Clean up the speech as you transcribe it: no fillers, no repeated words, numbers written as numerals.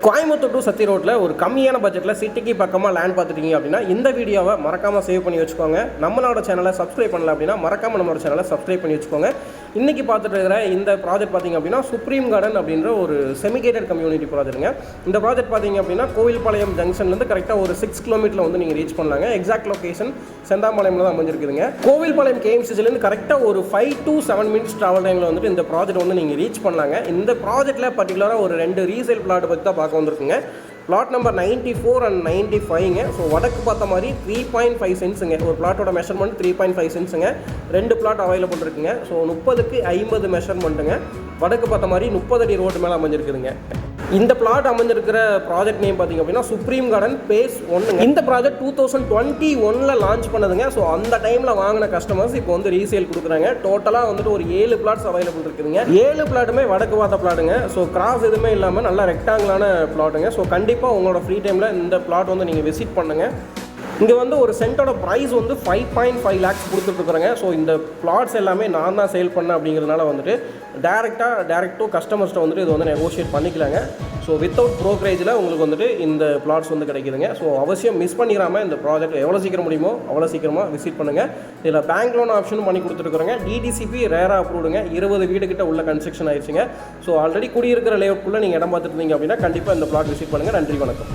Coimbatore to சத்தி ரோட்டில் ஒரு கம்மியான பட்ஜெட்டில் சிட்டிக்கு பக்கமாக லேண்ட் பார்த்துட்டீங்க அப்படின்னா இந்த வீடியோவை மறக்காமல் சேவ் பண்ணி வச்சுக்கோங்க. நம்மளோட சேனலை சப்ஸ்கிரைப் பண்ணல அப்படின்னா மறக்காமல் நம்மளோட சேனலை சப்ஸ்கிரைப் பண்ணி வச்சுக்கோங்க. இன்றைக்கி பார்த்துட்டு இருக்கிற இந்த ப்ராஜெக்ட் பார்த்திங்க அப்படின்னா சுப்ரீம் கார்டன் அப்படின்ற ஒரு செமிகேட்டட் கம்யூனிட்டி ப்ராஜெக்ட்டுங்க. இந்த ப்ராஜெக்ட் பார்த்திங்க அப்படின்னா கோவில்பாளையம் ஜங்ஷன்லேருந்து கரெக்டாக ஒரு 6 கிலோமீட்டரில் வந்து நீங்கள் ரீச் பண்ணலாங்க. எக்ஸாக்ட் லொக்கேஷன் செந்தாம்பாளையமில் தான் அமைஞ்சிருக்குதுங்க. கோவில்பாளையம் கேஎம்சிலேருந்து கரெக்டாக ஒரு 5 to 7 மினிட்ஸ் ட்ராவல் டைமில் வந்துட்டு இந்த ப்ராஜெக்ட் வந்து நீங்கள் ரீச் பண்ணலாங்க. இந்த ப்ராஜெக்ட்டில் பர்டிகுலராக ஒரு 2 ரீசேல் பிளாட் பற்றி தான் பார்க்க வந்திருக்குங்க. பிளாட் நம்பர் 94 and 95ங்க. ஸோ வடக்கு பார்த்த மாதிரி 3.5 சென்ட்ஸுங்க. ஒரு பிளாட்டோட மெஷர்மெண்ட் 3.5 சென்ட்ஸுங்க. 2 பிளாட் அவைலபிள் இருக்குங்க. ஸோ 30க்கு 50 மெஷர்மெண்ட்டுங்க. வடக்கு பார்த்த மாதிரி 30 அடி ரோடு மேலே அமைஞ்சிருக்குதுங்க. இந்த பிளாட் அமைஞ்சிருக்கிற ப்ராஜெக்ட் நேம் பார்த்திங்க அப்படின்னா சுப்ரீம் கார்டன் பேஸ் 1. இந்த ப்ராஜெக்ட் 2021 லான்ச் பண்ணதுங்க. ஸோ அந்த டைமில் வாங்கின கஸ்டமர்ஸ் இப்போ வந்து ரீசேல் கொடுக்குறாங்க. டோட்டலாக வந்துட்டு ஒரு 7 பிளாட்ஸ் அவைலபிள் இருக்குதுங்க. 7 பிளாட்டுமே வடக்கு பார்த்த பிளாட்டுங்க. ஸோ கிராஸ் எதுவுமே இல்லாமல் நல்லா ரெக்டாங்கிளான பிளாட்டுங்க. ஸோ கண்டிப்பாக உங்களோட ஃப்ரீ டைமில் இந்த பிளாட் வந்து நீங்கள் விசிட் பண்ணுங்கள். இங்கே வந்து ஒரு சென்ட்டோட ப்ரைஸ் வந்து 5.5 lakhs கொடுத்துட்ருக்குறேங்க. ஸோ இந்த பிளாட்ஸ் எல்லாமே நான் தான் சேல் பண்ணேன் அப்படிங்கிறதுனால வந்துட்டு டேரெக்டாக கஸ்டமர்ஸ்ட்டை வந்துட்டு இது வந்து நெகோஷியேட் பண்ணிக்கலாங்க. ஸோ வித்தவுட் ப்ரோக்கரேஜில் உங்களுக்கு வந்துட்டு இந்த பிளாட்ஸ் வந்து கிடைக்குதுங்க. ஸோ அவசியம் மிஸ் பண்ணிடாமல் இந்த ப்ராஜெக்ட் எவ்வளோ சீக்கிரம் முடியுமோ அவ்வளோ சீக்கிரமாக விசிட் பண்ணுங்கள். இதில் பேங்க் லோன் ஆப்ஷனும் பண்ணி கொடுத்துருக்குறேங்க. டிடிசிபி ரேராக அப்ரூவ்டுங்க. 20 வீடு கிட்ட உள்ள கன்ஸ்ட்ரக்ஷன் ஆயிடுச்சுங்க. ஸோ ஆல்ரெடி குடியிருக்கிற லேஅவுட்குள்ளே நீங்கள் இடம் பார்த்துட்டு இருந்தீங்க அப்படின்னா கண்டிப்பாக இந்த பிளாட் விசிட் பண்ணுங்கள். நன்றி, வணக்கம்.